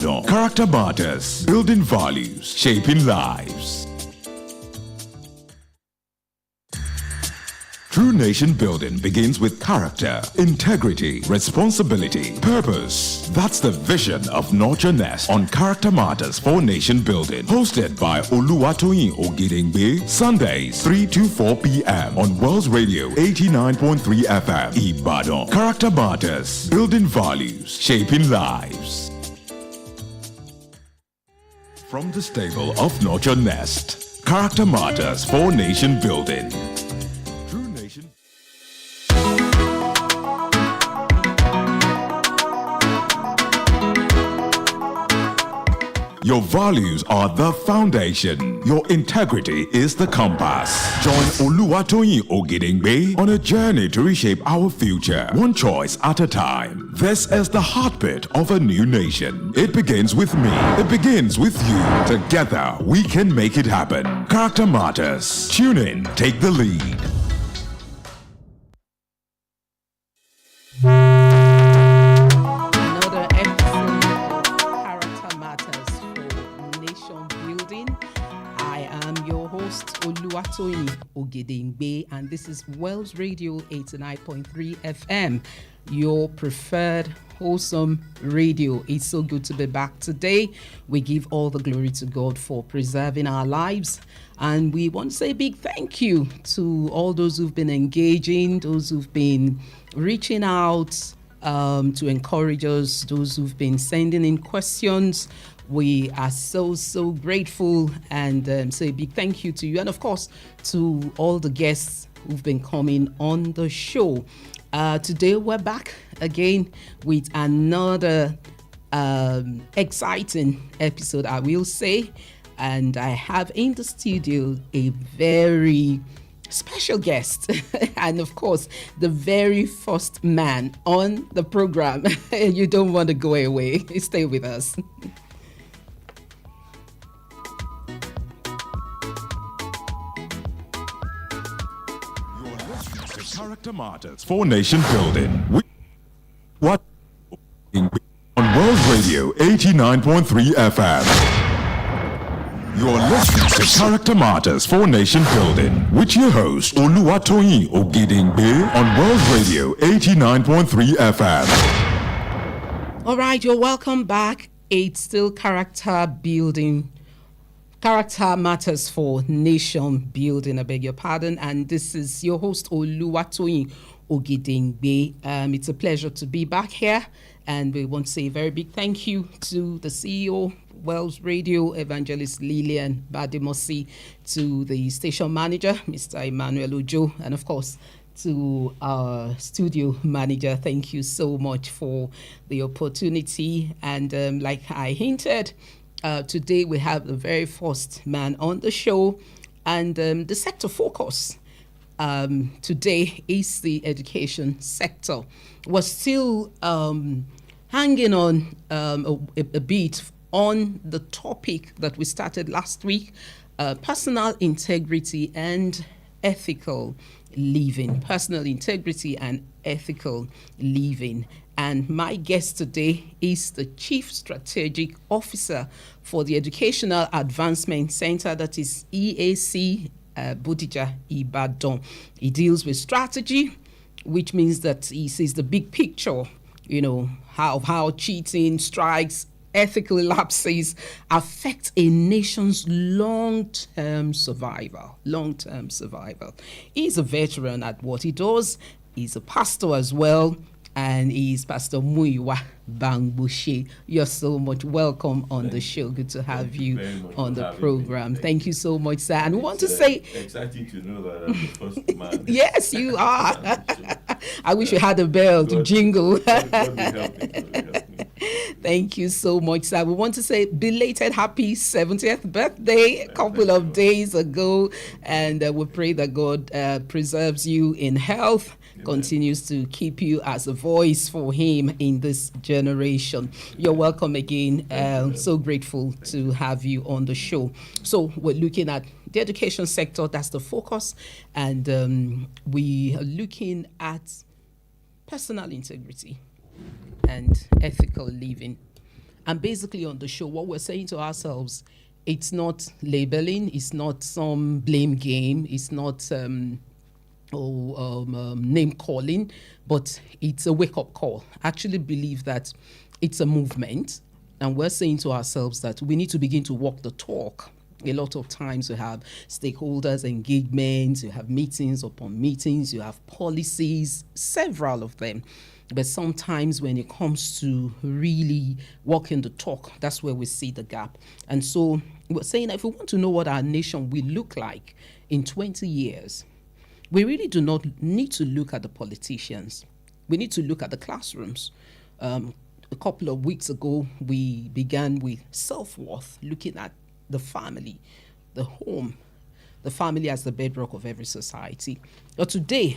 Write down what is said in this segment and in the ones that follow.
Character matters, building values, shaping lives. True nation building begins with character, integrity, responsibility, purpose. That's the vision of Nurture Nest on Character Matters for Nation Building. Hosted by Oluwatoyin Ogedengbe, Sundays 3 to 4 p.m. on Wells Radio 89.3 FM, Ibadan. Character Matters, building values, shaping lives. From the stable of Nurture Nest, Character Matters for Nation Building. Your values are the foundation. Your integrity is the compass. Join Oluwatoyin Ogedengbe on a journey to reshape our future, one choice at a time. This is the heartbeat of a new nation. It begins with me. It begins with you. Together, we can make it happen. Character matters. Tune in. Take the lead. Oluwatoyin Ogedengbe, and this is Wells Radio 89.3 FM, your preferred wholesome radio. It's so good to be back today. We give all the glory to God for preserving our lives, and we want to say a big thank you to all those who've been engaging, those who've been reaching out to encourage us, those who've been sending in questions. We are so grateful, and say a big thank you to you, and of course to all the guests who've been coming on the show. Today we're back again with another exciting episode, I will say, and I have in the studio a very special guest and of course the very first man on the program. You don't want to go away. Stay with us. Character Matters for Nation Building. What on World Radio 89.3 FM. You're listening to Character Matters for Nation Building with your host Oluwatoyin Ogedengbe on World Radio 89.3 FM. All right, you're welcome back. It's still character building. Character Matters for Nation Building, I beg your pardon. And this is your host, Oluwatoyin Ogedengbe. It's a pleasure to be back here. And we want to say a very big thank you to the CEO, Wells Radio, Evangelist Lillian Badimosi, to the station manager, Mr. Emmanuel Ojo, and of course, to our studio manager. Thank you so much for the opportunity. And like I hinted, today we have the very first man on the show, and the sector focus today is the education sector. We're still hanging on a bit on the topic that we started last week, personal integrity and ethical living. Personal integrity and ethical living. And my guest today is the Chief Strategic Officer for the Educational Advancement Center, that is EAC Bodija Ibadan. He deals with strategy, which means that he sees the big picture, you know, how cheating, strikes, ethical lapses affect a nation's long-term survival. He's a veteran at what he does. He's a pastor as well. And he's Pastor Muyiwa Bangbushe. You're so much welcome on the show. Good to have you on the program. Thank you so much, sir. And we want to say... exciting to know that I'm the first man. Yes, you are. I wish you had a bell to jingle. Thank you so much, sir. We want to say belated happy 70th birthday a couple of days ago. And we pray that God preserves you in health, continues to keep you as a voice for him in this generation. You're welcome again. So grateful to have you on the show. So we're looking at the education sector. That's the focus. And we are looking at personal integrity and ethical living. And basically on the show, what we're saying to ourselves, it's not labeling, it's not some blame game, it's not name calling, but it's a wake-up call. I actually believe that it's a movement, and we're saying to ourselves that we need to begin to walk the talk. A lot of times you have stakeholders engagements, you have meetings upon meetings, you have policies, several of them. But sometimes when it comes to really walking the talk, that's where we see the gap. And so we're saying that if we want to know what our nation will look like in 20 years, we really do not need to look at the politicians. We need to look at the classrooms. A couple of weeks ago, we began with self-worth, looking at the family, the home, the family as the bedrock of every society. But today,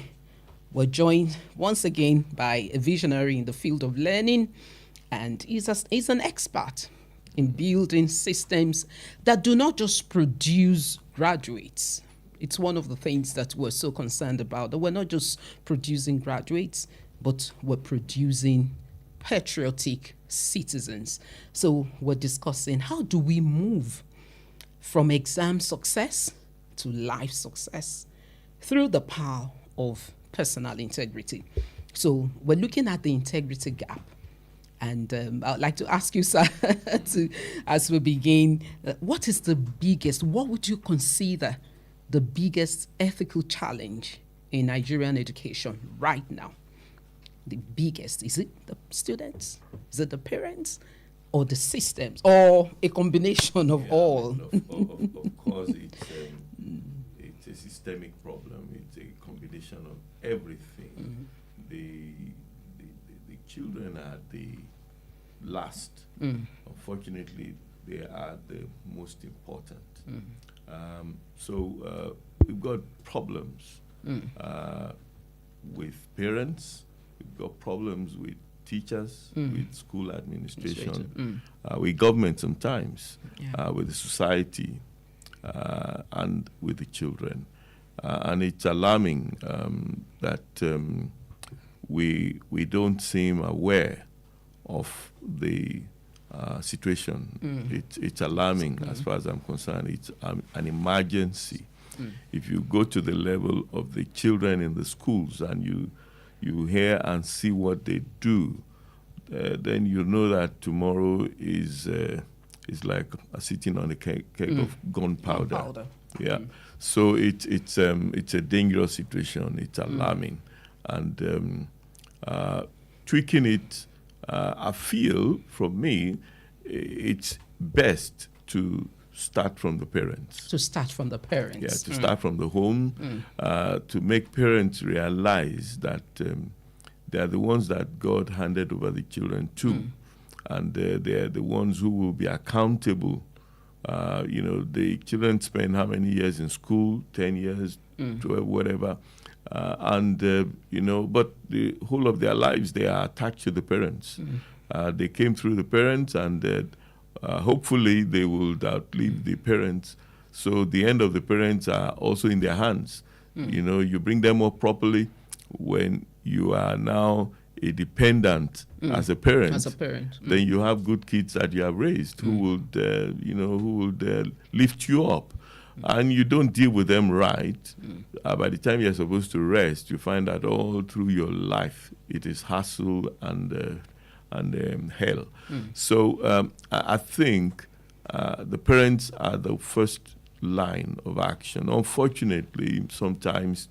we're joined once again by a visionary in the field of learning, and he's an expert in building systems that do not just produce graduates. It's one of the things that we're so concerned about, that we're not just producing graduates, but we're producing patriotic citizens. So we're discussing, how do we move from exam success to life success through the power of personal integrity. So we're looking at the integrity gap. And I'd like to ask you, sir, as we begin, what would you consider the biggest ethical challenge in Nigerian education right now? The biggest, is it the students? Is it the parents? Or the systems? Or a combination of all? Of course, it's a systemic problem. It's a combination of everything. The children are the last. Unfortunately, they are the most important. So we've got problems with parents. We've got problems with teachers, with school administration, with government sometimes, with the society, and with the children. And it's alarming that we don't seem aware of the situation. It's alarming as far as I'm concerned. It's an emergency. If you go to the level of the children in the schools and you hear and see what they do, then you know that tomorrow is like sitting on a keg of gunpowder. Yeah. So it's a dangerous situation. It's alarming, and tweaking it. I feel, from me, it's best to start from the parents. To start from the parents. Yeah, to start from the home, to make parents realize that they are the ones that God handed over the children to, and they are the ones who will be accountable. The children spend how many years in school? 10 years, 12, whatever. But the whole of their lives, they are attached to the parents. They came through the parents, and hopefully they will outlive the parents. So the end of the parents are also in their hands. You bring them up properly. When you are now a dependent as a parent, then you have good kids that you have raised who would lift you up. And you don't deal with them right. By the time you're supposed to rest, you find that all through your life it is hassle and hell. So I think the parents are the first line of action. Unfortunately, sometimes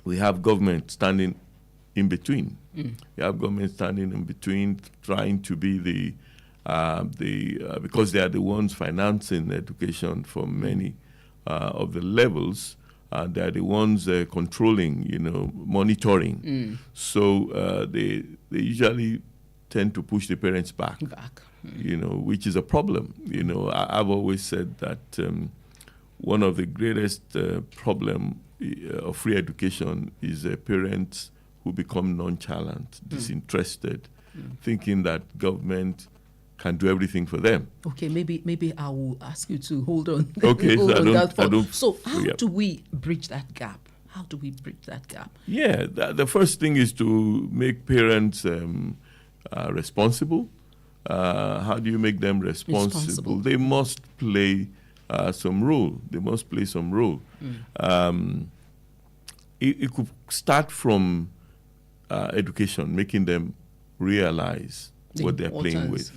we have government standing in between. We have government standing in between, trying to be because they are the ones financing education for many of the levels. They are the ones controlling, monitoring. So they usually tend to push the parents back. Which is a problem. I've always said that one of the greatest problem of free education is parents who become nonchalant, disinterested, thinking that government can do everything for them. Okay, maybe I will ask you to hold on. Okay, So how do we bridge that gap? How do we bridge that gap? Yeah, the first thing is to make parents responsible, how do you make them responsible? They must play some role. They must play some role. It could start from education, making them realize what they're playing with.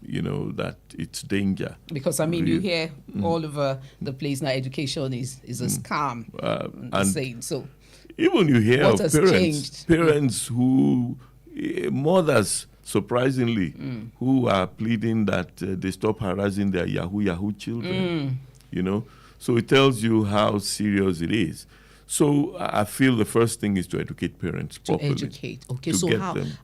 You know, that it's danger. Because, I mean, you hear all over the place now, education is a scam. And saying. So even you hear of parents who, mothers, surprisingly, who are pleading that they stop harassing their Yahoo children. You know, so it tells you how serious it is. So I feel the first thing is to educate parents properly. To educate. Okay, so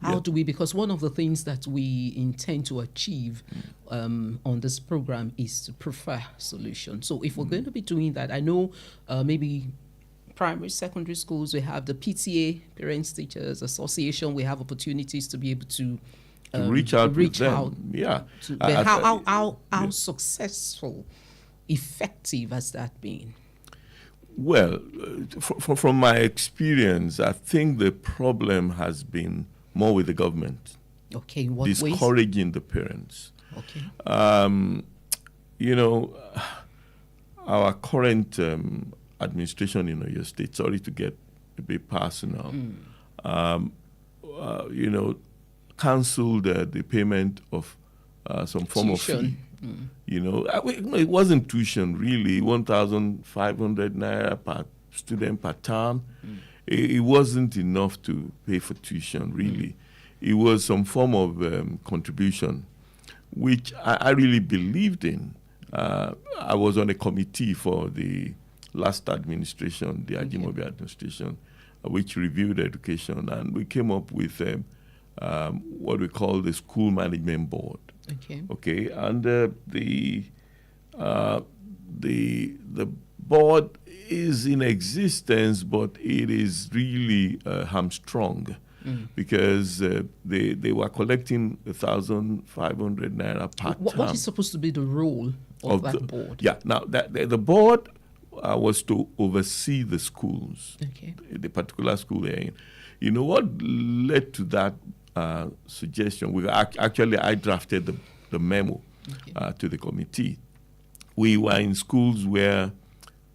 how do we, because one of the things that we intend to achieve on this program is to prefer solutions. So if we're going to be doing that, I know maybe primary, secondary schools, we have the PTA, Parents Teachers Association, we have opportunities to be able to reach out with them. Yeah. How successful, effective has that been? Well, from my experience, I think the problem has been more with the government. Okay, in what discouraging ways? The parents. Okay. You know, our current administration in Oyo State, sorry to get a bit personal, you know, cancelled the payment of some form of fee. You know, it wasn't tuition really, 1,500 naira per student per term. It wasn't enough to pay for tuition really. It was some form of contribution, which I really believed in. I was on a committee for the last administration, the Ajimobi administration, which reviewed education, and we came up with what we call the School Management Board. Okay, and the board is in existence, but it is really hamstrung because they were collecting 1,500 naira per term. What is supposed to be the role of that board? Yeah, now the board was to oversee the schools, the particular school they're in. You know what led to that suggestion? I drafted the memo to the committee. We were in schools where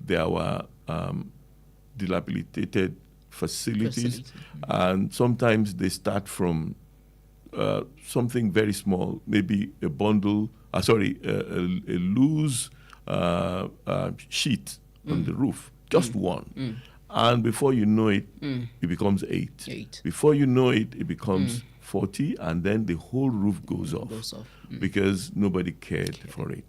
there were dilapidated facilities. And sometimes they start from something very small, maybe a bundle, a loose sheet on the roof, just one. And before you know it, it becomes 8. Before you know it, it becomes 40, and then the whole roof goes off because nobody cared for it.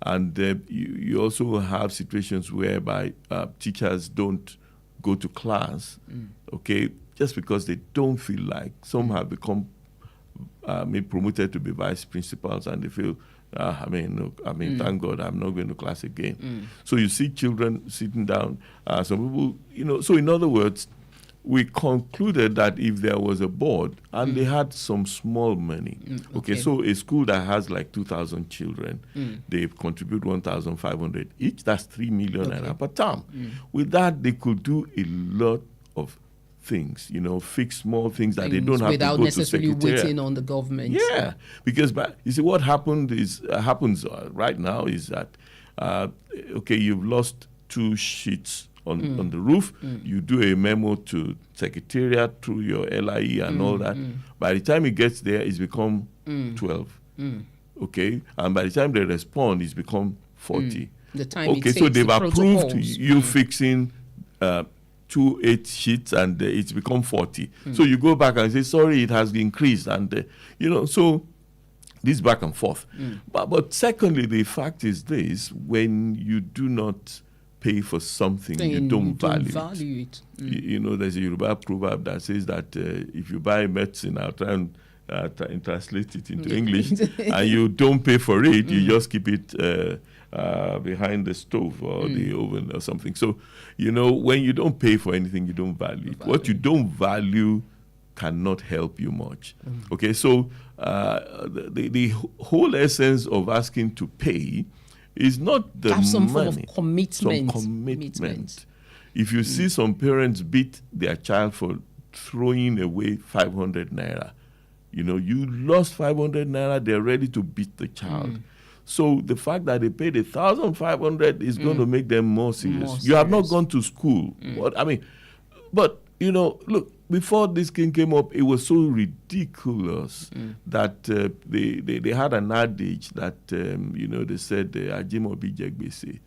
And you also have situations whereby teachers don't go to class, okay, just because they don't feel like. Some have become promoted to be vice principals, and they feel, thank God I'm not going to class again. So you see children sitting down. Some people, you know, so in other words, we concluded that if there was a board and they had some small money, so a school that has like 2,000 children, they contribute 1,500 each, that's 3 million naira per term. With that, they could do a lot of things, you know, fix small things that they don't have to go to secretariat. Without necessarily waiting on the government. Yeah, because you see what happens right now is that, you've lost 2 sheets on the roof. You do a memo to secretariat through your LIE and all that. By the time it gets there, it's become 12. Okay, and by the time they respond, it's become 40. The time it takes, so they've the approved you fixing 2 8 sheets, and it's become 40. So you go back and say, sorry, it has increased, and so this back and forth. But secondly, the fact is this: when you do not pay for something, you don't value it. You know, there's a Yoruba proverb that says that if you buy medicine, I'll try and translate it into English, and you don't pay for it, you just keep it behind the stove or the oven or something. So, you know, when you don't pay for anything, you don't value it. What you don't value cannot help you much. Okay, so the whole essence of asking to pay is not the some money, form of commitment. Some commitment. If you see some parents beat their child for throwing away 500 naira, You know, you lost 500 naira, they're ready to beat the child. So the fact that they paid 1,500 is going to make them more serious. You have not gone to school. But you know, look, before this thing came up, it was so ridiculous that they had an adage that, you know, they said Ajimobi Jegbese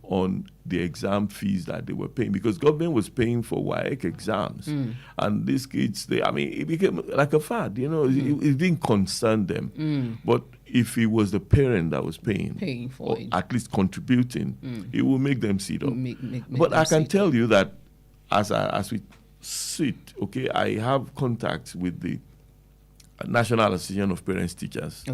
on the exam fees that they were paying, because government was paying for WAEC exams. And these kids, it became like a fad, you know, it didn't concern them. But if it was the parent that was paying for it, at least contributing, it will make them sit up. But I can tell you that as we sit, okay, I have contacts with the National Association of Parents Teachers,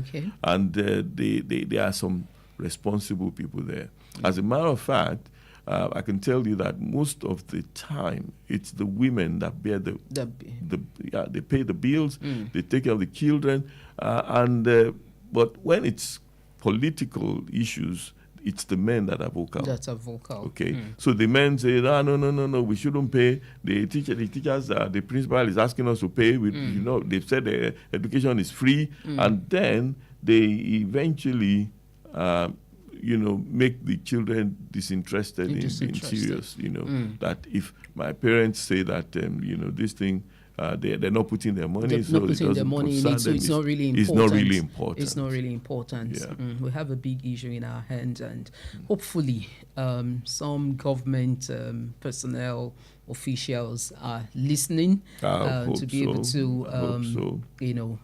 and there are some responsible people there. As a matter of fact, I can tell you that most of the time it's the women that bear they pay the bills, they take care of the children, but when it's political issues, it's the men that are vocal. That are vocal. Okay. So the men say, no, we shouldn't pay. The teachers, the principal is asking us to pay. You know, they've said the education is free, and then they eventually, you know, make the children disinterested in being serious. You know, that if my parents say that, you know, this thing, they're not putting their money, so it's not really important. It's not really important. Yeah. We have a big issue in our hands, and hopefully some government personnel officials are listening to be able to, you know,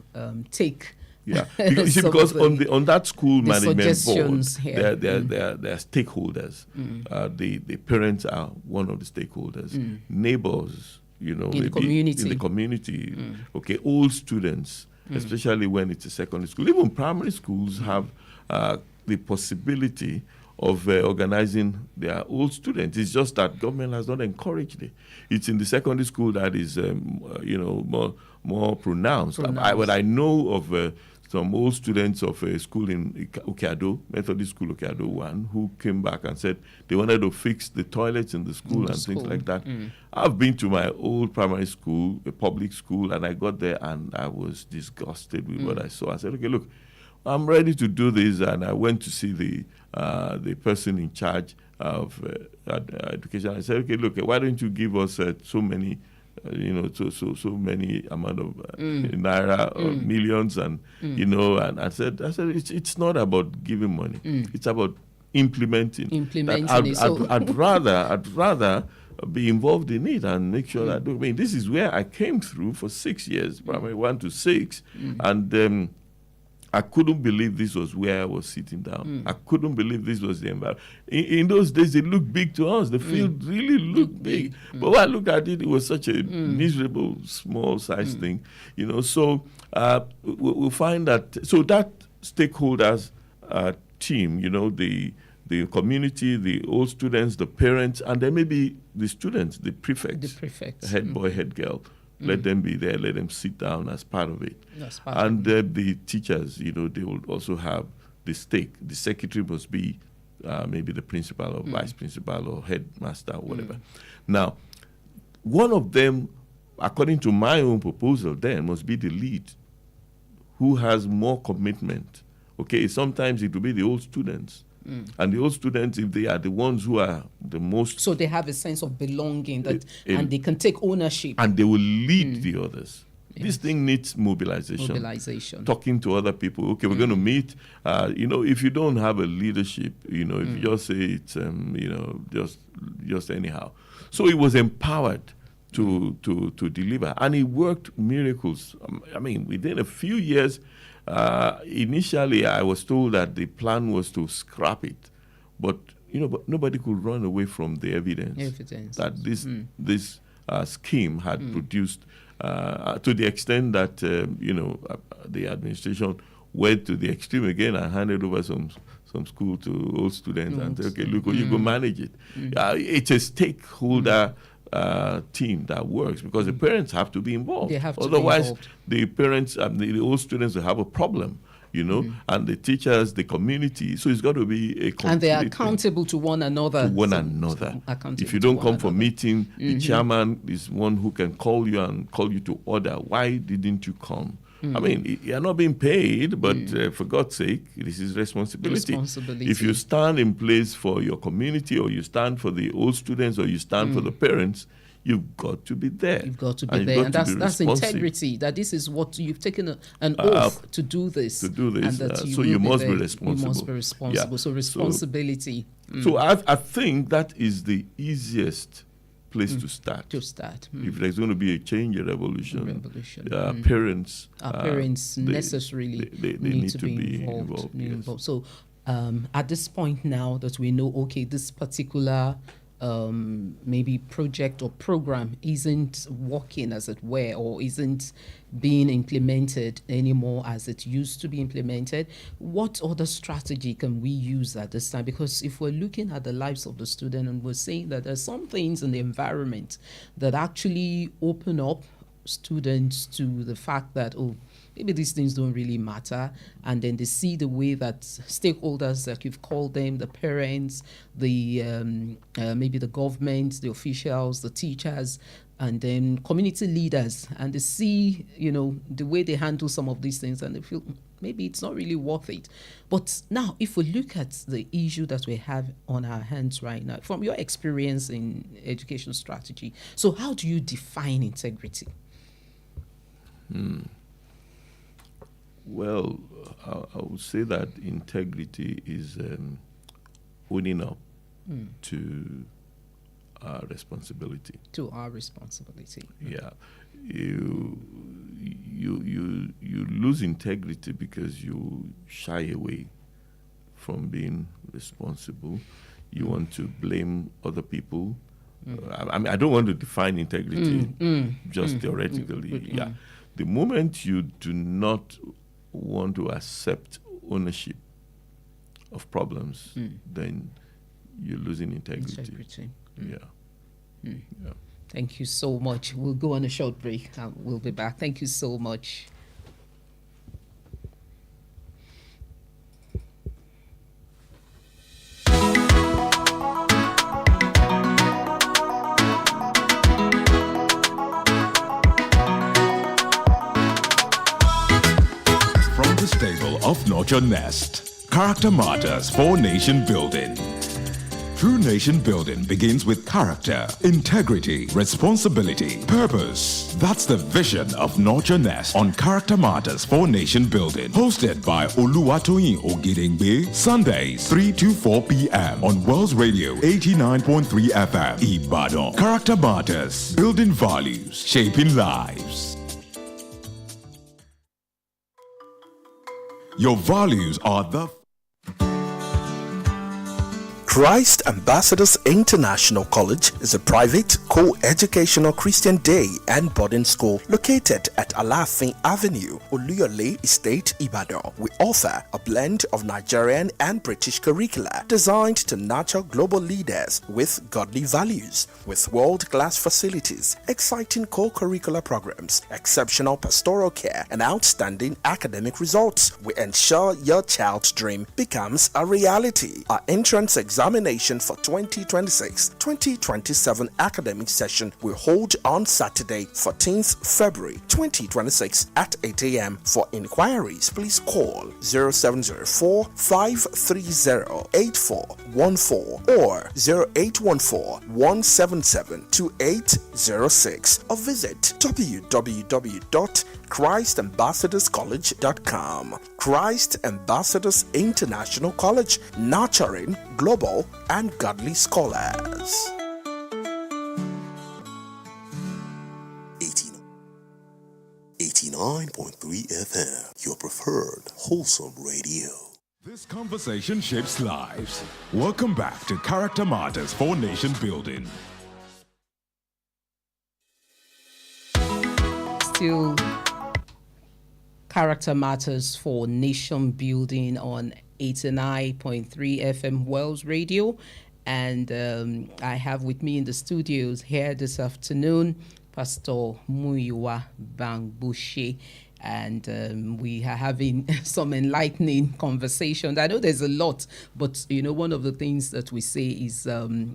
take. Yeah, because on that school management board, there are stakeholders. The parents are one of the stakeholders. Neighbors, you know, in the community. Okay, old students, especially when it's a secondary school. Even primary schools have the possibility of organizing their old students. It's just that government has not encouraged it. It's in the secondary school that is, you know, more pronounced. But I know of some old students of a school in Okeado, Methodist School Okeado 1, who came back and said they wanted to fix the toilets in the school things like that. I've been to my old primary school, a public school, and I got there and I was disgusted with what I saw. I said, okay, look, I'm ready to do this, and I went to see the person in charge of education. I said, okay, look, why don't you give us so many, you know, so many amount of naira or millions, and you know, and I said, it's not about giving money, it's about implementing. I'd rather be involved in it and make sure that. I mean, this is where I came through for 6 years, primary 1 to 6, and I couldn't believe this was where I was sitting down. I couldn't believe this was the environment. In those days, it looked big to us. The field really looked big. But when I looked at it, it was such a miserable, small-sized thing. You know, so we'll find that. So that stakeholders team, you know, the community, the old students, the parents, and then maybe the students, the prefects. Head boy, head girl. Let them be there. Let them sit down as part of it. And the teachers, you know, they will also have the stake. The secretary must be maybe the principal or vice principal or headmaster or whatever. Now, one of them, according to my own proposal, then must be the lead, who has more commitment. Okay, sometimes it will be the old students. And the old students, if they are the ones who are the most... So they have a sense of belonging, and they can take ownership. And they will lead the others. Yes. This thing needs mobilization. Talking to other people. Okay, we're going to meet. You know, if you don't have a leadership, you know, if you just say it's, you know, just anyhow. So he was empowered to deliver. And he worked miracles. I mean, within a few years... initially, I was told that the plan was to scrap it, but but nobody could run away from the evidence that this scheme had produced, to the extent that the administration went to the extreme again and handed over some school to old students and said, okay, look, you go manage it. It's a stakeholder team that works, because the parents have to be involved. They have to Otherwise, be involved. The parents and the old students will have a problem, you know, and the teachers, the community. So it's got to be a complete. And they are accountable to one another. If you don't come for meeting, the chairman is one who can call you and call you to order. Why didn't you come? I mean, you're not being paid, but for God's sake, this is responsibility. If you stand in place for your community, or you stand for the old students, or you stand for the parents, you've got to be there. You've got to be there. And that's integrity, that this is what you've taken an oath to do this. And that so you must be responsible. You must be responsible. Yeah. So responsibility. So I think that is the easiest place to start. If there's going to be a change, a revolution. Parents. Our parents necessarily they need to be involved. So at this point now that we know, okay, this particular maybe project or program isn't working, as it were, or isn't being implemented anymore as it used to be implemented, what other strategy can we use at this time? Because if we're looking at the lives of the student and we're saying that there's some things in the environment that actually open up students to the fact that, oh, maybe these things don't really matter, and then they see the way that stakeholders, like you've called them, the parents, the maybe the government, the officials, the teachers, and then community leaders, and they see, the way they handle some of these things, and they feel maybe it's not really worth it. But now, if we look at the issue that we have on our hands right now, from your experience in education strategy, so how do you define integrity? Well, I would say that integrity is owning up to our responsibility. To our responsibility. Yeah, you lose integrity because you shy away from being responsible. You want to blame other people. I mean, I don't want to define integrity just theoretically. Yeah, the moment you do not want to accept ownership of problems, then you're losing integrity. Yeah. Thank you so much. We'll go on a short break and we'll be back. Thank you so much. From the stable of Nurture Nest, Character Matters for Nation Building. True nation building begins with character, integrity, responsibility, purpose. That's the vision of Nurture Nest on Character Matters for Nation Building. Hosted by Oluwatoyin Ogedengbe, Sundays 3 to 4 p.m. on Wells Radio 89.3 FM, Ibadan. Character Matters, building values, shaping lives. Your values are the Christ Ambassadors International College is a private, co-educational Christian day and boarding school located at Alafin Avenue, Oluyole Estate, Ibadan. We offer a blend of Nigerian and British curricula designed to nurture global leaders with godly values. With world-class facilities, exciting co-curricular programs, exceptional pastoral care, and outstanding academic results, we ensure your child's dream becomes a reality. Our entrance examination for 2026-2027 academic session will hold on Saturday, 14th February 2026 at 8 a.m. For inquiries, please call 0704-530-8414 or 0814-177-2806 or visit www.christambassadorscollege.com. Christ Ambassadors International College, nurturing global and godly scholars. 89.3 FM, your preferred wholesome radio. This conversation shapes lives. Welcome back to Character Matters for Nation Building. Still Character Matters for Nation Building on 89.3 FM Wells Radio. And I have with me in the studios here this afternoon Pastor Muyiwa Bangbushe. And we are having some enlightening conversations. I know there's a lot, but one of the things that we say is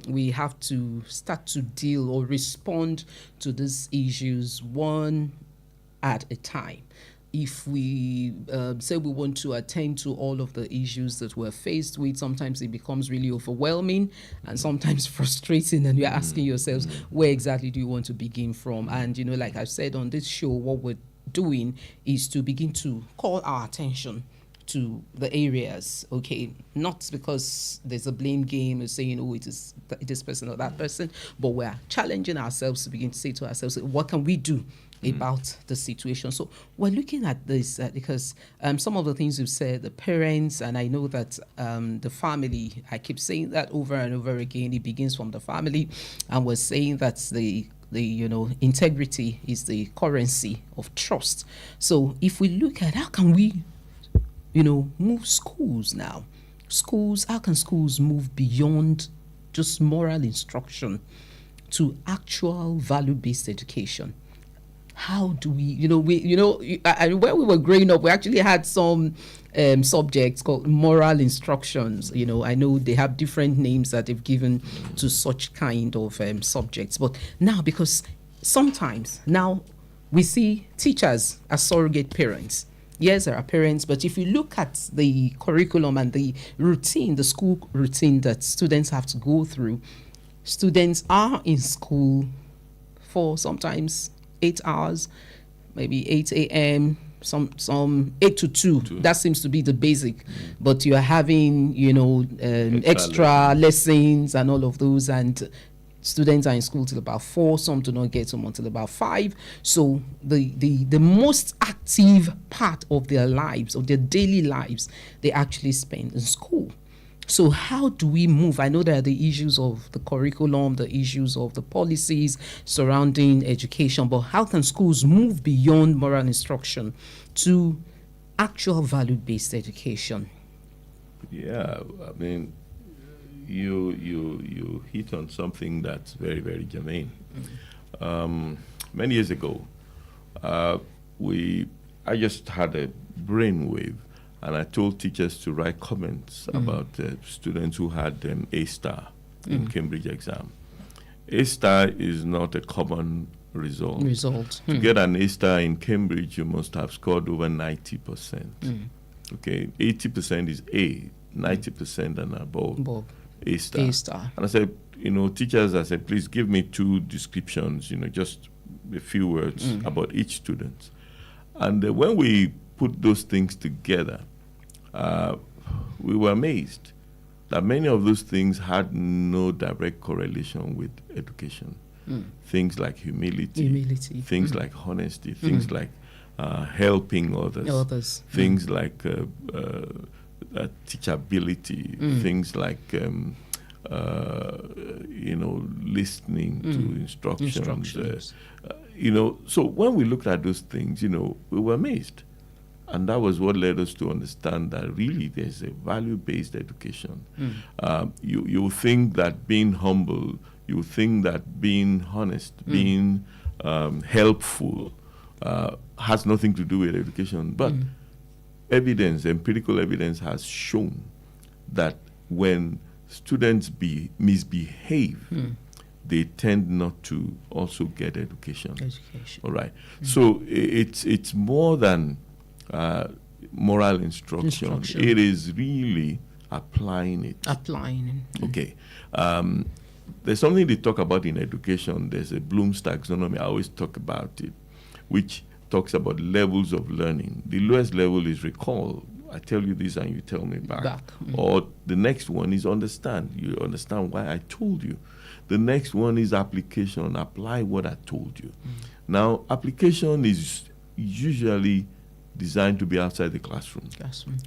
we have to start to deal or respond to these issues one at a time. if we say we want to attend to all of the issues that we're faced with, sometimes it becomes really overwhelming and sometimes frustrating, and you're asking yourselves, where exactly do you want to begin from? And, like I've said on this show, what we're doing is to begin to call our attention to the areas, okay, not because there's a blame game of saying, oh, it is this person or that person, but we're challenging ourselves to begin to say to ourselves, what can we do about the situation? So we're looking at this because some of the things you've said, the parents, and I know that the family, I keep saying that over and over again, it begins from the family, and we're saying that the integrity is the currency of trust. So if we look at how can we move schools now, how can schools move beyond just moral instruction to actual value-based education? How do we, when we were growing up, we actually had some subjects called moral instructions. I know they have different names that they've given to such kind of subjects. But now, because sometimes now we see teachers as surrogate parents. Yes, there are parents, but if you look at the curriculum and the routine, the school routine that students have to go through, students are in school for sometimes 8 hours, maybe 8 a.m., some 8 to 2. That seems to be the basic. But you're having, extra lessons and all of those, and students are in school till about 4. Some do not get home until about 5. So the most active part of their lives, of their daily lives, they actually spend in school. So how do we move? I know there are the issues of the curriculum, the issues of the policies surrounding education, but how can schools move beyond moral instruction to actual value-based education? Yeah, I mean, you hit on something that's very, very germane. Many years ago, I just had a brainwave, and I told teachers to write comments about students who had A star in Cambridge exam. A star is not a common result. To get an A star in Cambridge, you must have scored over 90%. Okay, 80% is A, 90% and above. A star. A star. And I said, teachers, I said, please give me 2 descriptions, just a few words about each student. And when we put those things together, we were amazed that many of those things had no direct correlation with education. Things like humility. Things like honesty, things like helping others. Things like teachability, things like listening to instructions. So when we looked at those things, we were amazed. And that was what led us to understand that really there's a value-based education. You think that being humble, you think that being honest, being helpful has nothing to do with education. But empirical evidence has shown that when students misbehave, they tend not to also get education. All right. So it's more than moral instruction. It is really applying it. Okay. There's something they talk about in education. There's a Bloom's taxonomy. I always talk about it, which talks about levels of learning. The lowest level is recall. I tell you this and you tell me back. Or the next one is understand. You understand why I told you. The next one is application. Apply what I told you. Now, application is usually designed to be outside the classroom.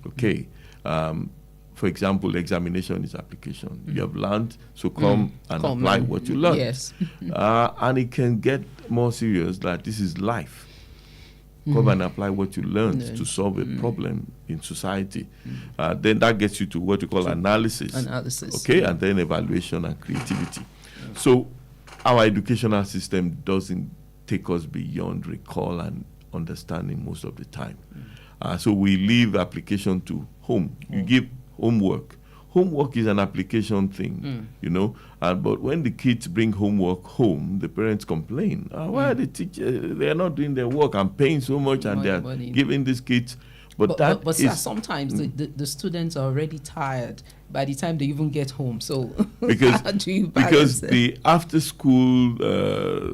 Okay. For example, examination is application. You have learned, so come and apply what you learned. Yes. And it can get more serious that this is life. Come and apply what you learned to solve a problem in society. Then that gets you to what you call analysis. Okay, and then evaluation and creativity. So our educational system doesn't take us beyond recall and understanding most of the time. So we leave application to home. You give homework. homework is an application thing, you know. But when the kids bring homework home, the parents complain. Why are the teachers, they are not doing their work? I'm paying so much and they are giving these kids. But sir, sometimes the students are already tired by the time they even get home. So because how do you balance because it? the after school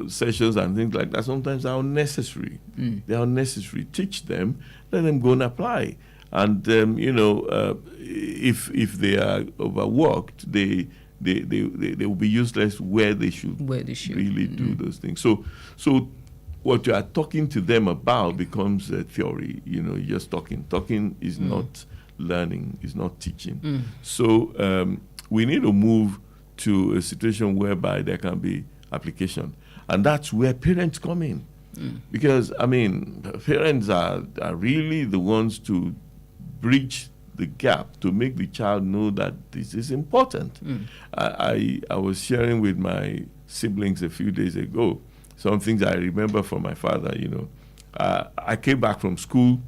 sessions and things like that sometimes are unnecessary. They are unnecessary. Teach them, let them go and apply. And you know, if they are overworked, they will be useless where they should really do those things. So what you are talking to them about becomes a theory. You know, you're just talking. Talking is not learning, is not teaching. So we need to move to a situation whereby there can be application. And that's where parents come in. Because, I mean, parents are really the ones to bridge the gap, to make the child know that this is important. I was sharing with my siblings a few days ago some things I remember from my father. You know, I came back from school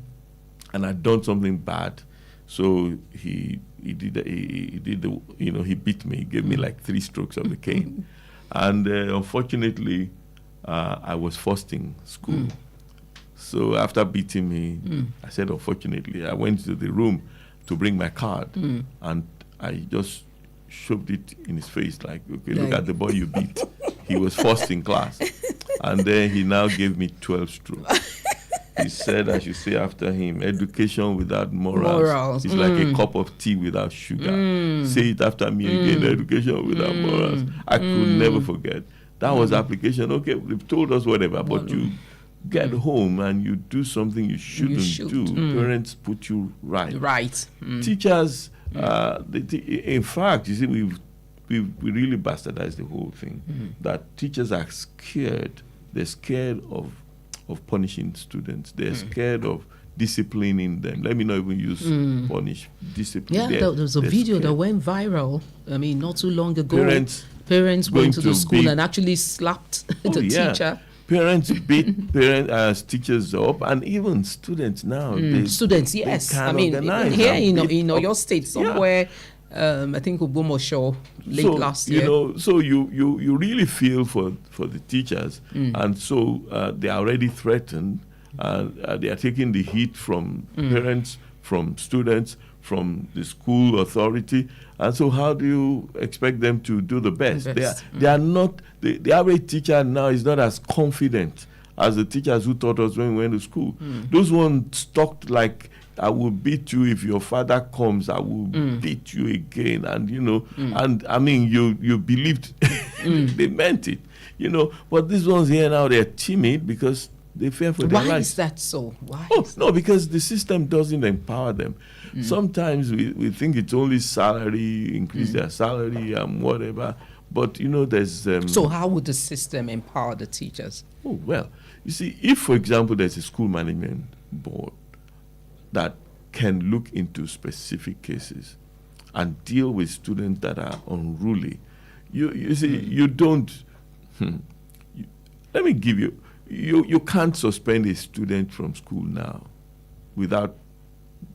and I'd done something bad, so he did the, you know, he beat me. He gave me like 3 strokes of the cane, and unfortunately, I was forced in school. So after beating me, I said, unfortunately, I went to the room to bring my card, and I just shoved it in his face, like, okay, look at the boy you beat. He was first in class. And then he now gave me 12 strokes. He said I should say after him, education without morals is like a cup of tea without sugar. Say it after me again, education without morals. I could never forget. That was application. Okay, they've told us whatever, but you get home and you do something you shouldn't do. Parents put you right. Teachers, in fact, you see, we really bastardized the whole thing. That teachers are scared. They're scared of punishing students. They're scared of disciplining them. Let me not even use punish, discipline. Yeah, there was a video that went viral. I mean, not too long ago. Parents went to the school and actually slapped the teacher. Parents beat teachers up, and even students now. Students, yes. I mean, here in your state, somewhere, I think Ogbomoso late last year. You know, so you really feel for the teachers, and so they are already threatened. They are taking the heat from parents, from students, from the school authority. And so how do you expect them to do the best? They are not, the average teacher now is not as confident as the teachers who taught us when we went to school. Those ones talked like, I will beat you if your father comes, I will beat you again. And, you know, and I mean, you believed they meant it, you know. But these ones here now, they're timid because they fear for their lives. Why is that so? No, because the system doesn't empower them. Sometimes we think it's only salary, increase their salary and whatever. But, you know, there's... so how would the system empower the teachers? Oh, well, you see, if, for example, there's a school management board that can look into specific cases and deal with students that are unruly, you see, you don't... let me give you... You can't suspend a student from school now without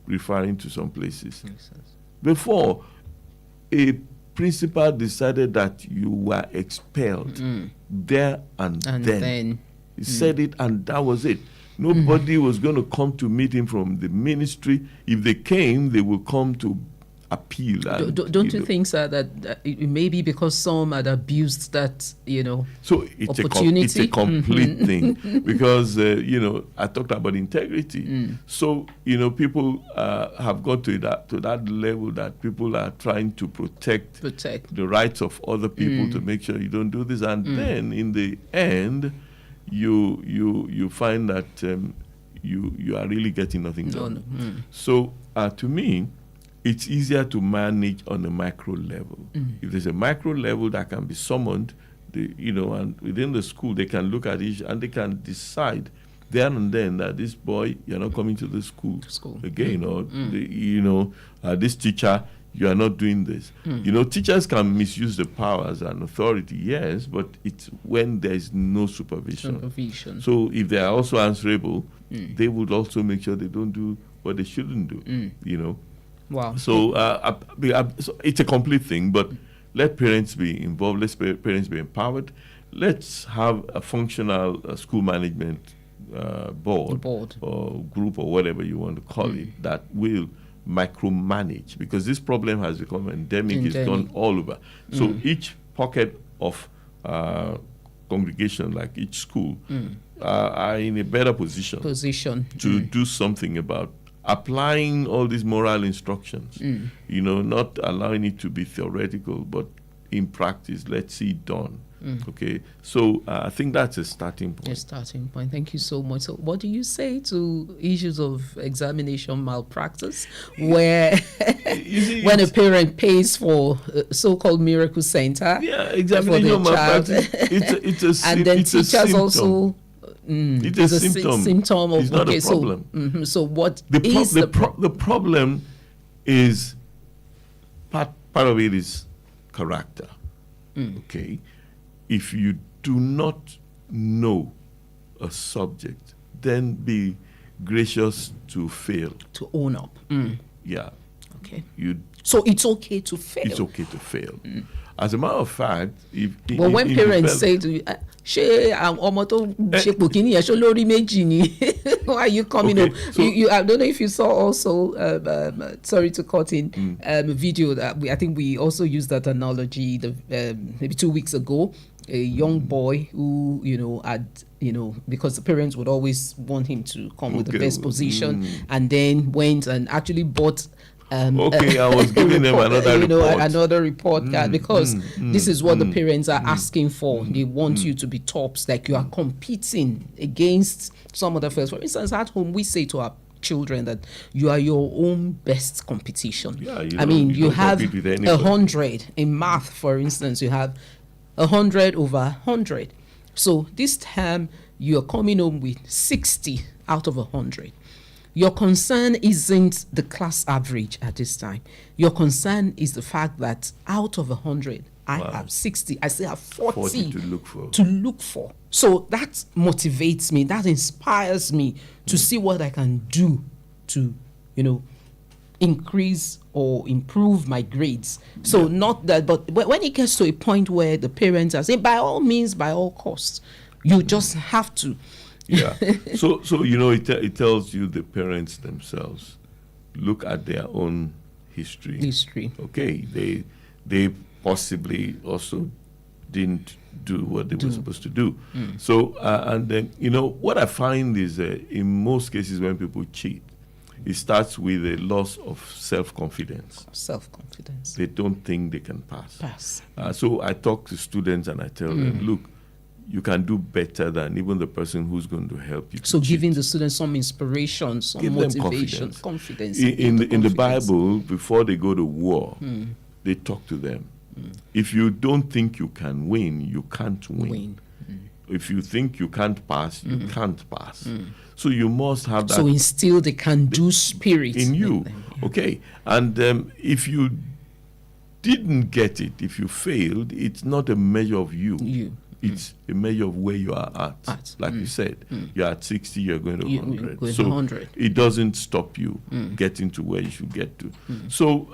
referring to some places. Before, a principal decided that you were expelled there and then. He said it, and that was it. Nobody was going to come to meet him from the ministry. If they came, they will come to appeal. And, don't you think, sir, that it may be because some had abused that, you know, so it's opportunity? It's a complete thing because, you know, I talked about integrity. So, you know, people have got to that level that people are trying to protect the rights of other people to make sure you don't do this. And then in the end, you find that you are really getting nothing done. So to me, it's easier to manage on a micro level. If there's a micro level that can be summoned, you know, and within the school they can look at it and they can decide there and then that this boy, you're not coming to the school again, or you know, this teacher, you are not doing this. You know, teachers can misuse the powers and authority, yes, but it's when there's no supervision. So if they are also answerable, they would also make sure they don't do what they shouldn't do, you know. Wow. So it's a complete thing, but let parents be involved. Let parents be empowered. Let's have a functional school management board or group or whatever you want to call it that will micromanage, because this problem has become endemic. It's gone all over. So each pocket of congregation, like each school, are in a better position to do something about applying all these moral instructions. Not allowing it to be theoretical, but in practice, let's see it done. Okay, so I think that's a starting point. A starting point. Thank you so much. So, what do you say to issues of examination malpractice, where when a parent pays for so-called miracle center? Yeah, examination malpractice. And then teachers also. It's a symptom. Of, it's not a problem. So what the problem is part of it is character. Okay. If you do not know a subject, then be gracious to fail. To own up. Yeah. Okay. So it's okay to fail. It's okay to fail. As a matter of fact, when parents say to you, why are you coming home? So I don't know if you saw also, sorry to cut in, a video that I think we also used that analogy maybe 2 weeks ago. A young boy who, had, because the parents would always want him to come with the best position, and then went and actually bought I was giving them another report. Another report card, because this is what the parents are asking for. They want you to be tops, like you are competing against some other fellows. For instance, at home, we say to our children that you are your own best competition. Yeah, you have 100 in math, for instance. You have 100 over 100. So this time you're coming home with 60 out of 100. Your concern isn't the class average at this time. Your concern is the fact that out of 100, I have 60. I still have 40 to look for. So that motivates me. That inspires me to see what I can do to, increase or improve my grades. So not that, but when it gets to a point where the parents are saying, by all means, by all costs, you just have to. Yeah. So it tells you the parents themselves look at their own history. Okay. They possibly also didn't do what they were supposed to do. So and then what I find is in most cases when people cheat, it starts with a loss of self-confidence. They don't think they can pass. So I talk to students and I tell them, look, you can do better than even the person who's going to help you. So giving the students some inspiration, some motivation, confidence. In the Bible, before they go to war, they talk to them. If you don't think you can win, you can't win. If you think you can't pass, you can't pass. So you must have that. So instill the can-do spirit in you. Okay. And if you didn't get it, if you failed, it's not a measure of you. It's a measure of where you are at. Like you said, you're at 60, you're going to 100. So 100. It doesn't stop you getting to where you should get to. So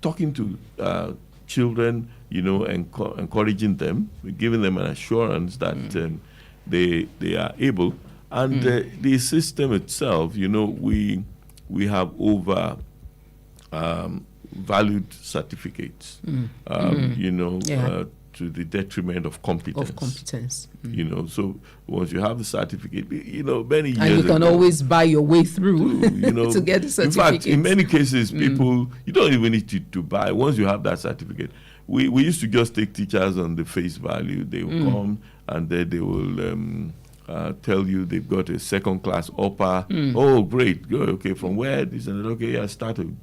talking to children, encouraging them, giving them an assurance that they are able. And the system itself, we have over valued certificates, to the detriment of competence. So once you have the certificate, many years and you can always buy your way through to get the certificate. In fact, in many cases, people, you don't even need to buy. Once you have that certificate, we used to just take teachers on the face value. They will come and then they will tell you they've got a second class upper. Oh, great. Good. Okay, from where? This and that. Okay, I started,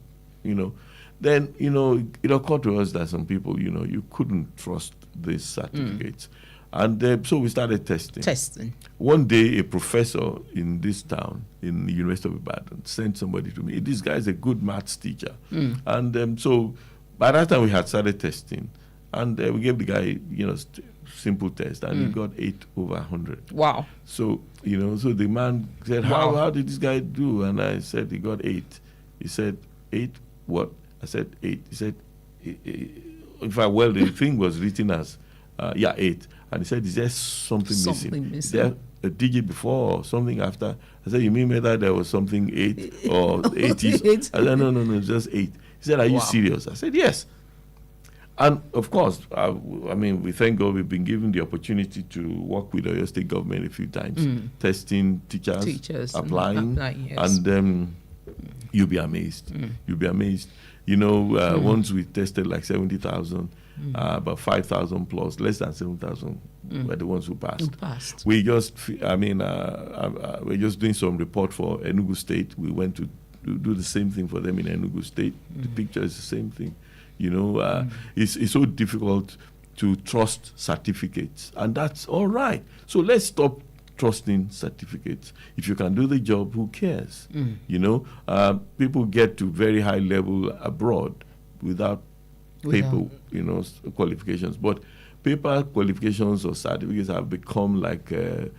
Then, it occurred to us that some people, you couldn't trust these certificates. And so we started testing. One day, a professor in this town, in the University of Ibadan, sent somebody to me. This guy is a good maths teacher. And so by that time, we had started testing. And we gave the guy, simple test. And he got 8 over 100. Wow. So, so the man said, how did this guy do? And I said, he got 8. He said, 8 what? I said 8. He said, in fact, well, the thing was written as, 8. And he said, is there something missing? Is there a digit before or something after? I said, you mean whether there was something 8 or 80? I said, no, just 8. He said, are you serious? I said, yes. And of course, we thank God we've been given the opportunity to work with Oyo State government a few times, testing teachers applying, yes. And you'll be amazed. You'll be amazed. Once we tested like 70,000, about 5,000 plus, less than 7,000 were the ones who passed. We just, we're just doing some report for Enugu State. We went to do the same thing for them in Enugu State. The picture is the same thing. It's so difficult to trust certificates, and that's all right. So let's stop trusting certificates. If you can do the job, who cares? People get to very high level abroad without paper, qualifications. But paper qualifications or certificates have become like a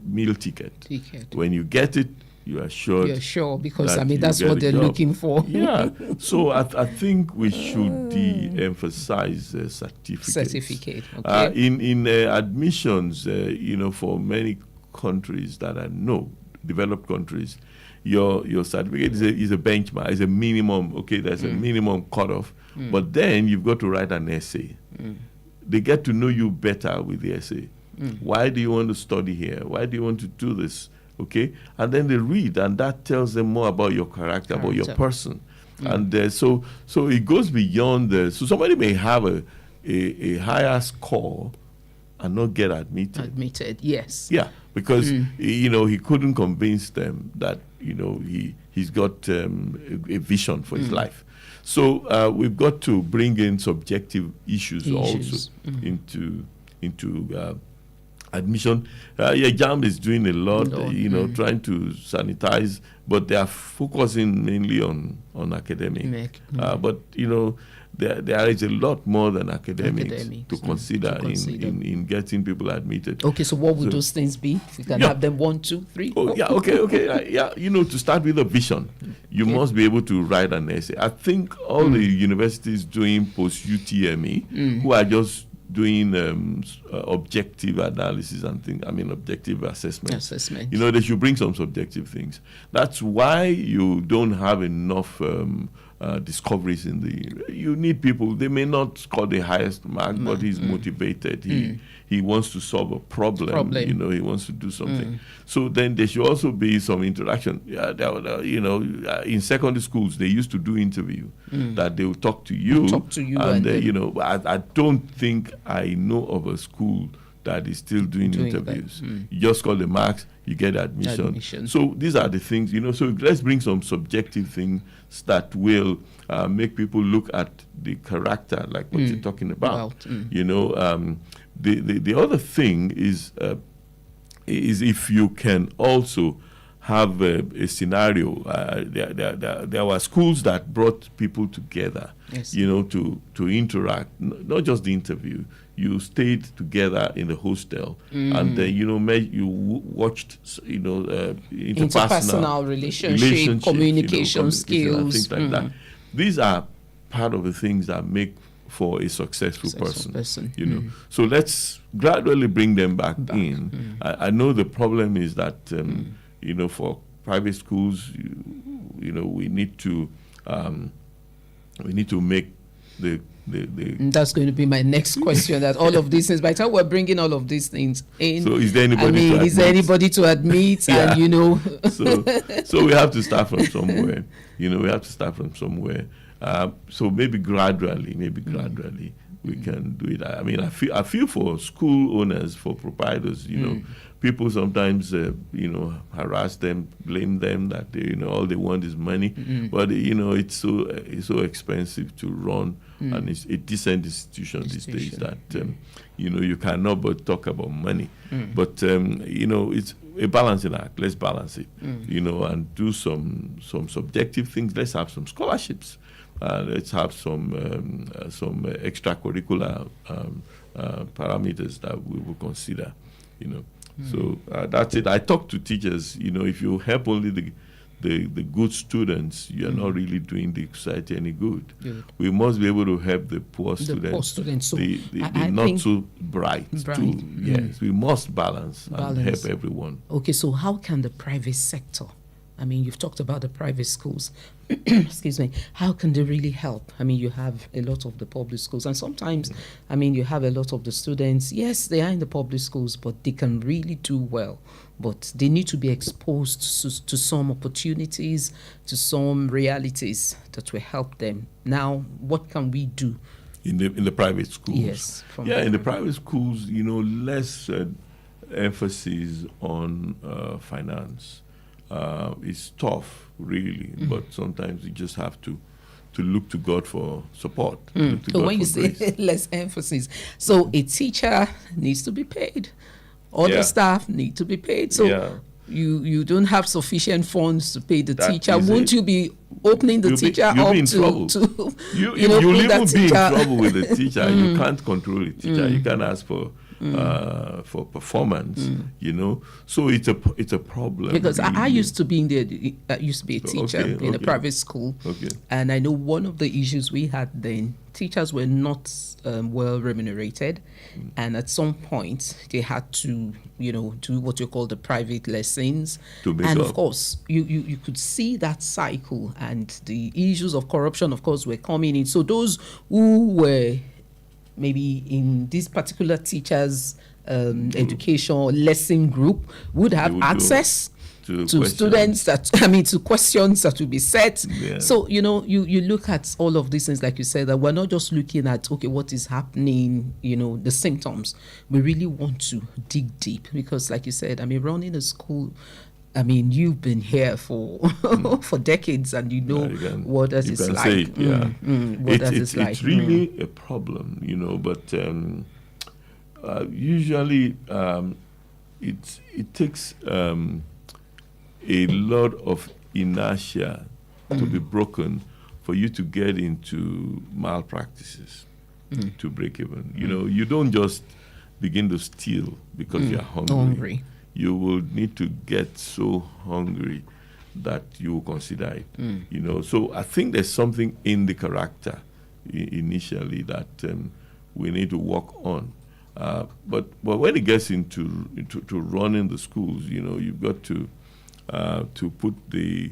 meal ticket. When you get it, you are sure. You're sure because that's what they're looking for. Yeah. So I think we should de-emphasize certificates. Certificate. Okay. In admissions, for many countries that are developed countries, your certificate is a benchmark, is a minimum. Okay, there's a minimum cutoff, but then you've got to write an essay. They get to know you better with the essay. Why do you want to study here? Why do you want to do this? Okay, and then they read, and that tells them more about your character. About your person, and so it goes beyond so somebody may have a higher score and not get admitted. Yes. Yeah, because he couldn't convince them that he's got a vision for his life. So we've got to bring in subjective issues. Also into admission. JAMB is doing a lot, trying to sanitize, but they are focusing mainly on academic. But there is a lot more than academics to consider in getting people admitted. Okay, so what would those things be? If we can have them 1, 2, 3. Oh, yeah, okay. To start with a vision, you must be able to write an essay. I think all the universities doing post-UTME who are just doing objective analysis and objective assessment. They should bring some subjective things. That's why you don't have enough discoveries you need people. They may not score the highest mark, but he's motivated. He wants to solve a problem. He wants to do something. So then there should also be some interaction. In secondary schools, they used to do interview that they will talk to you. And I don't think I know of a school that is still doing interviews. You just call the marks, you get admission. So these are the things, so let's bring some subjective things that will make people look at the character, like what you're talking about. The other thing is if you can also have a scenario. There were schools that brought people together, to interact, not just the interview. You stayed together in the hostel, and you watched, interpersonal relationship, communication skills, things like that. These are part of the things that make for a successful person. So let's gradually bring them back in. I know the problem is that for private schools, we need to make the that's going to be my next question. That all of these things, by the time we're bringing all of these things in, so is there anybody to admit? And so we have to start from somewhere. So maybe gradually we can do it. I feel for school owners, for proprietors, people sometimes harass them, blame them that they, all they want is money. But it's so expensive to run, and it's a decent institution these days that you cannot but talk about money. But it's a balancing act. Let's balance it, and do some subjective things. Let's have some scholarships. Let's have some extracurricular parameters that we will consider. So that's it. I talk to teachers. If you help only the good students, you're not really doing the society any good. Good. We must be able to help the poor The poor students. So the I not think so bright, too. Yes, we must balance and help everyone. Okay, so how can the private sector, I mean, you've talked about the private schools, excuse me, how can they really help? I mean, you have a lot of the public schools, and sometimes, I mean, you have a lot of the students, yes, they are in the public schools, but they can really do well. But they need to be exposed to some opportunities, to some realities that will help them. Now, what can we do? In the private schools? Yes. In the private schools, less emphasis on finance. It's tough, really, but sometimes you just have to look to God for support. So when you say less emphasis, so a teacher needs to be paid, other staff need to be paid. So you don't have sufficient funds to pay the teacher. Won't you be opening the teacher up to you'll even be in trouble with the teacher. You can't control the teacher. You can't ask for performance, So it's a problem. Because really. I used to be a teacher in a private school, and I know one of the issues we had then, teachers were not well remunerated, and at some point they had to do what you call the private lessons, and of course you could see that cycle, and the issues of corruption, of course, were coming in. So those who were maybe in this particular teacher's education or lesson group would have access to students to questions that will be set. So, you look at all of these things, like you said, that we're not just looking at, okay, what is happening, the symptoms. We really want to dig deep because, like you said, I mean, running a school, I mean, you've been here for for decades, and what that is like. It's really a problem, but usually it takes a lot of inertia to be broken for you to get into malpractices, to break even. You don't just begin to steal because you're hungry. You will need to get so hungry that you will consider it. So I think there's something in the character initially that we need to work on. But when it gets into running the schools, you've got to put the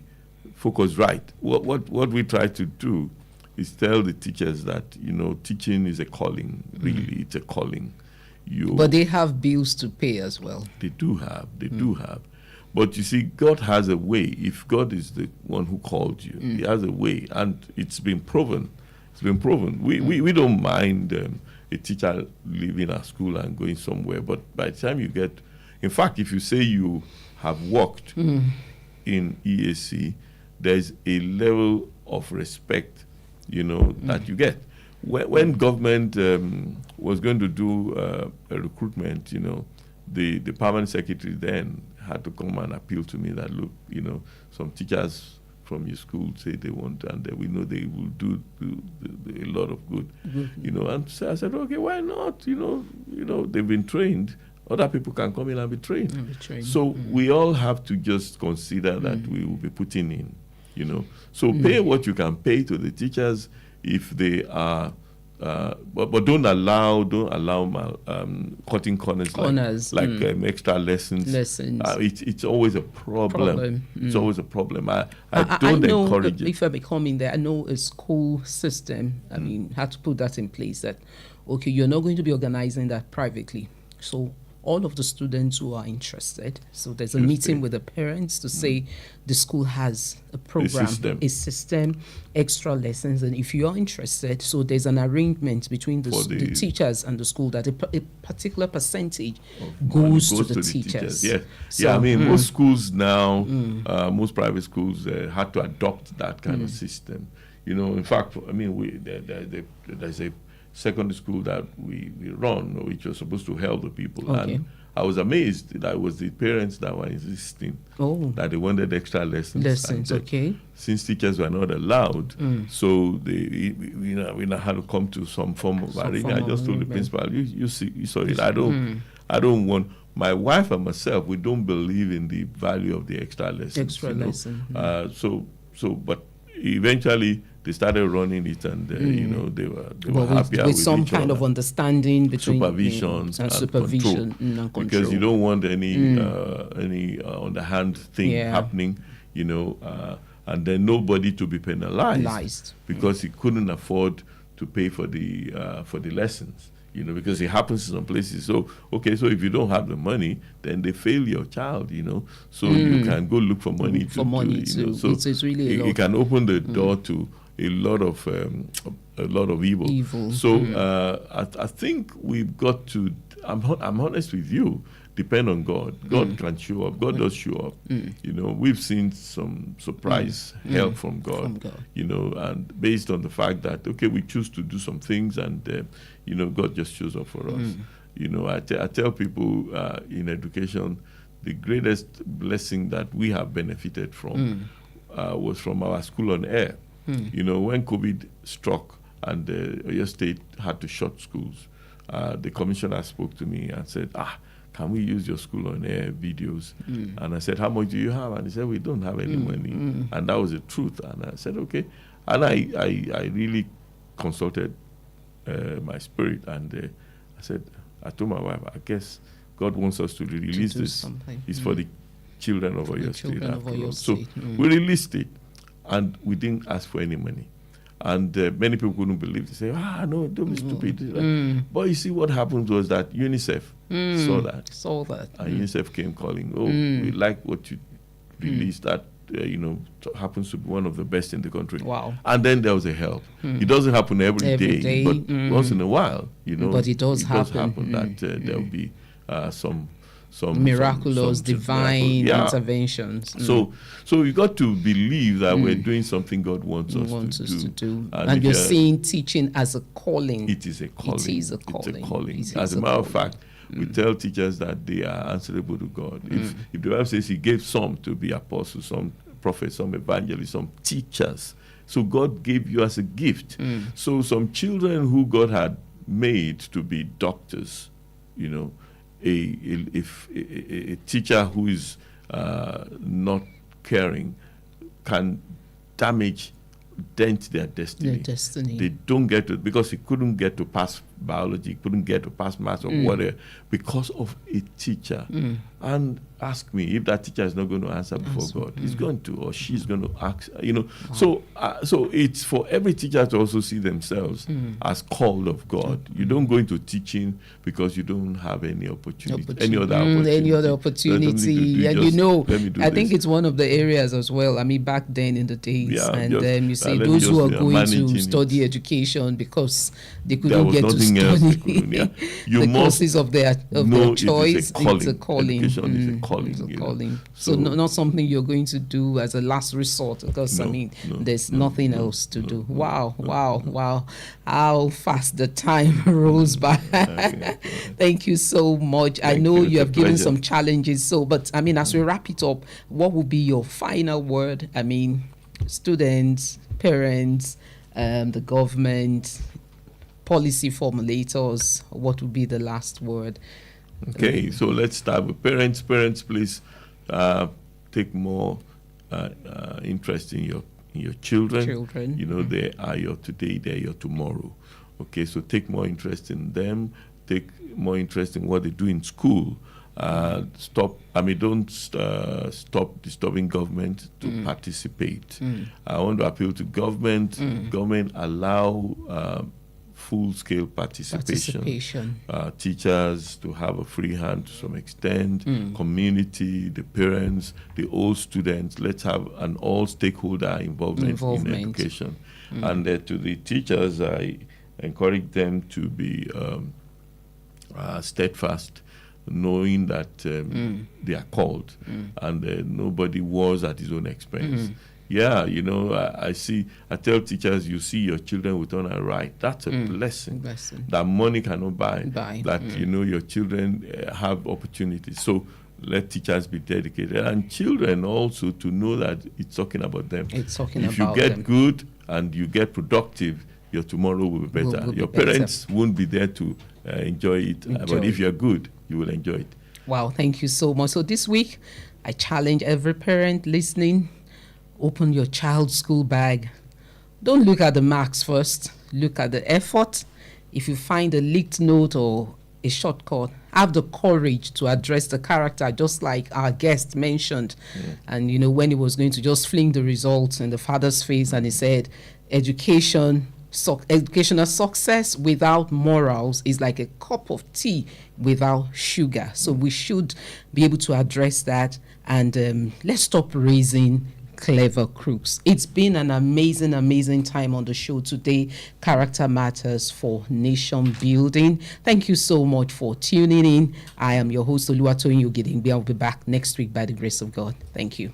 focus right. What we try to do is tell the teachers that teaching is a calling. Really, it's a calling. But they have bills to pay as well. They do have. But you see, God has a way. If God is the one who called you, He has a way, and it's been proven. We don't mind a teacher leaving our school and going somewhere, but by the time you get, in fact, if you say you have worked in EAC, there's a level of respect, that you get. When government was going to do a recruitment, the permanent secretary then had to come and appeal to me that, look, some teachers from your school say they want, and we know they will do a lot of good, And so I said, okay, why not? They've been trained. Other people can come in and be trained. So we all have to just consider that we will be putting in, So pay what you can pay to the teachers if they are, but don't allow cutting corners. like extra lessons. It's always a problem. It's always a problem. I don't encourage it. If I become in there, I know a school system. I mean, had to put that in place that, okay, you're not going to be organizing that privately. So all of the students who are interested, so there's a meeting with the parents to say the school has a program, a system, extra lessons, and if you're interested, so there's an arrangement between the teachers and the school that a particular percentage goes to the teachers. I mean, most schools now, most private schools had to adopt that kind of system. In fact, I mean, there's a secondary school that we run, which was supposed to help the people. And I was amazed that it was the parents that were insisting that they wanted extra lessons. Since teachers were not allowed, so we now had to come to some form of arrangement. I just told the principal, you see, sorry, I don't want. my wife and myself, we don't believe in the value of the extra lessons. Extra lesson. But eventually they started running it, and they were happier with some each kind other. of understanding between Supervision and supervision control. and control. Because you don't want any underhand thing happening, and then nobody to be penalized because he couldn't afford to pay for the lessons. Because it happens in some places. So so if you don't have the money, then they fail your child. So you can go look for money. So it's really a lot. It can open the door to a lot of evil. So I think we've got to. I'm honest with you. Depend on God. God can show up. God does show up. We've seen some surprise help from God. And based on the fact that we choose to do some things, and God just shows up for us. I tell people in education, the greatest blessing that we have benefited from was from our school on air. When COVID struck and Oyo State had to shut schools, the commissioner spoke to me and said, can we use your school on air videos? And I said, how much do you have? And he said, we don't have any money. And that was the truth. And I said, okay. And I really consulted my spirit, and I told my wife, I guess God wants us to release this. Something. It's for the children of Oyo State. So we we released it, and we didn't ask for any money. And many people couldn't believe. They say, no, don't be stupid. But you see, what happened was that UNICEF saw that. And UNICEF came calling, we like what you released. That, happens to be one of the best in the country. Wow. And then there was a help. It doesn't happen every day, but once in a while, But it does happen. That there'll be some miraculous, divine interventions. So you got to believe that we're doing something God wants us to do. And you're seeing teaching as a calling. It is a calling. It is a calling. It's a calling. It is As a matter of fact, we tell teachers that they are answerable to God. If the Bible says He gave some to be apostles, some prophets, some evangelists, some teachers. So God gave you as a gift. So some children who God had made to be doctors, a teacher who is not caring can dent their destiny. They don't get to, because he couldn't get to pass biology, couldn't get to pass maths or whatever, because of a teacher. And ask me, if that teacher is not going to answer before God, he's going to, or she's going to ask, Wow. So it's for every teacher to also see themselves as called of God. You don't go into teaching because you don't have any opportunity. Any other opportunity. And I think it's one of the areas as well. I mean, back then in the days, you see those who are going to study education because they couldn't get to study the courses of their choice. It's a calling. Education is a calling. It's a calling. So not something you're going to do as a last resort, because there's nothing else to do. Wow. How fast the time rolls by. Thank you so much. I know you have given some challenges. But as we wrap it up, what would be your final word? Students, parents, the government, policy formulators, what would be the last word? Okay, so let's start with parents. Parents, please take more interest in your children. They are your today, they are your tomorrow. Okay, so take more interest in them. Take more interest in what they do in school. Don't stop disturbing government to participate. I want to appeal to government. Government allow full-scale participation. Teachers to have a free hand to some extent, community, the parents, the old students. Let's have an all-stakeholder involvement in education. And to the teachers, I encourage them to be steadfast, knowing that they are called, and nobody wars at his own expense. I tell teachers, you see your children will turn out right. That's a blessing that money cannot buy. Your children have opportunities. So let teachers be dedicated, and children also to know that it's talking about them. If you get good and you get productive, your tomorrow will be better. Your parents won't be there to enjoy it, but if you're good, you will enjoy it. Wow, thank you so much. So this week, I challenge every parent listening, open your child's school bag. Don't look at the marks first, look at the effort. If you find a leaked note or a shortcut, have the courage to address the character, just like our guest mentioned. And, when he was going to just fling the results in the father's face, and he said, educational success without morals is like a cup of tea without sugar. So we should be able to address that, and let's stop raising clever crooks. It's been an amazing time on the show today. Character matters for nation building. Thank you so much for tuning in. I am your host, Oluwatoyin Ogedengbe. I'll be back next week by the grace of God. Thank you.